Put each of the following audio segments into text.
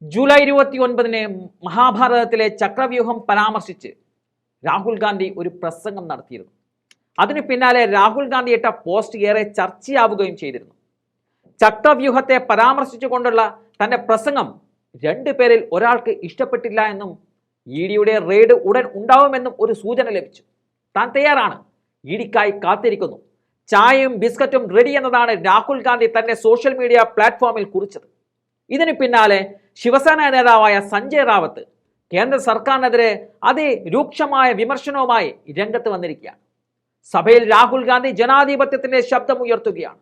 July 29-ന് മഹാഭാരതത്തിലെ ചക്രവ്യൂഹം പരാമർശിച്ച് രാഹുൽ ഗാന്ധി ഒരു പ്രസംഗം നടത്തിയിരുന്നു. അതിനു പിന്നാലെ രാഹുൽ ഗാന്ധി ഇട്ട പോസ്റ്റ് ഏറെ ചർച്ചയാവുകയും ചെയ്തിരുന്നു. ചക്രവ്യൂഹത്തെ പരാമർശിച്ചുകൊണ്ടുള്ള തന്റെ പ്രസംഗം രണ്ടുപേരിൽ ഒരാൾക്ക് ഇഷ്ടപ്പെട്ടില്ല എന്നും ഇഡിയുടെ റെയ്ഡ് ഉടൻ ഉണ്ടാവുമെന്നും ഒരു സൂചന ലഭിച്ചു. താൻ തയ്യാറാണ്, ഇഡിക്കായി കാത്തിരിക്കുന്നു, ചായയും ബിസ്ക്കറ്റും റെഡി എന്നതാണ് രാഹുൽ ഗാന്ധി തന്റെ സോഷ്യൽ മീഡിയ പ്ലാറ്റ്ഫോമിൽ കുറിച്ചത്. ഇതിന് പിന്നാലെ ശിവസേന നേതാവായ സഞ്ജയ് റാവത്ത് കേന്ദ്ര സർക്കാരിനെതിരെ അതിരൂക്ഷമായ വിമർശനവുമായി രംഗത്ത് വന്നിരിക്കുകയാണ്. സഭയിൽ രാഹുൽ ഗാന്ധി ജനാധിപത്യത്തിന്റെ ശബ്ദമുയർത്തുകയാണ്.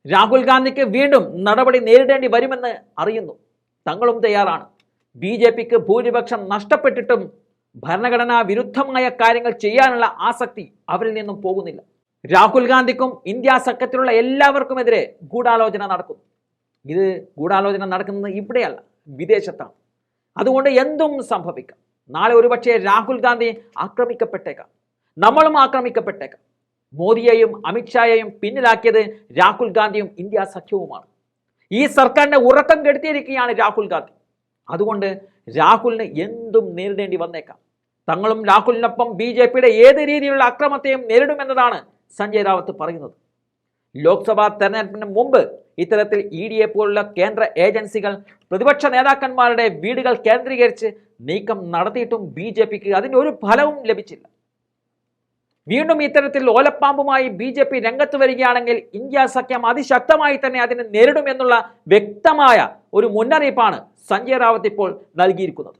രാഹുൽ ഗാന്ധിക്ക് വീണ്ടും നടപടി നേരിടേണ്ടി വരുമെന്ന് അറിയുന്നു, തങ്ങളും തയ്യാറാണ്. BJPക്ക് ഭൂരിപക്ഷം നഷ്ടപ്പെട്ടിട്ടും ഭരണഘടനാ വിരുദ്ധമായ കാര്യങ്ങൾ ചെയ്യാനുള്ള ആസക്തി അവരിൽ നിന്നും പോകുന്നില്ല. രാഹുൽ ഗാന്ധിക്കും ഇന്ത്യ സഖ്യത്തിലുള്ള എല്ലാവർക്കുമെതിരെ ഗൂഢാലോചന നടക്കുന്നു. ഇത് ഗൂഢാലോചന നടക്കുന്നത് ഇവിടെയല്ല, വിദേശത്താണ്. അതുകൊണ്ട് എന്തും സംഭവിക്കാം. നാളെ ഒരുപക്ഷെ രാഹുൽ ഗാന്ധി ആക്രമിക്കപ്പെട്ടേക്കാം, നമ്മളും ആക്രമിക്കപ്പെട്ടേക്കാം. മോദിയെയും അമിത്ഷായെയും പിന്നിലാക്കിയത് രാഹുൽ ഗാന്ധിയും ഇന്ത്യ സഖ്യവുമാണ്. ഈ സർക്കാരിനെ ഉറക്കം കെടുത്തിയിരിക്കുകയാണ് രാഹുൽ ഗാന്ധി. അതുകൊണ്ട് രാഹുലിന് എന്തും നേരിടേണ്ടി വന്നേക്കാം. തങ്ങളും രാഹുലിനൊപ്പം BJPയുടെ ഏത് രീതിയിലുള്ള അക്രമത്തെയും നേരിടുമെന്നതാണ് സഞ്ജയ് റാവത്ത് പറയുന്നത്. ലോക്സഭാ തെരഞ്ഞെടുപ്പിന് മുമ്പ് ഇത്തരത്തിൽ EDയെ പോലുള്ള കേന്ദ്ര ഏജൻസികൾ പ്രതിപക്ഷ നേതാക്കന്മാരുടെ വീടുകൾ കേന്ദ്രീകരിച്ച് നീക്കം നടത്തിയിട്ടും BJPക്ക് അതിൻ്റെ ഒരു ഫലവും ലഭിച്ചില്ല. വീണ്ടും ഇത്തരത്തിൽ ഓലപ്പാമ്പുമായി BJP രംഗത്ത് വരികയാണെങ്കിൽ ഇന്ത്യ സഖ്യം അതിശക്തമായി തന്നെ അതിനെ നേരിടുമെന്നുള്ള വ്യക്തമായ ഒരു മുന്നറിയിപ്പാണ് സഞ്ജയ് റാവത്ത് ഇപ്പോൾ നൽകിയിരിക്കുന്നത്.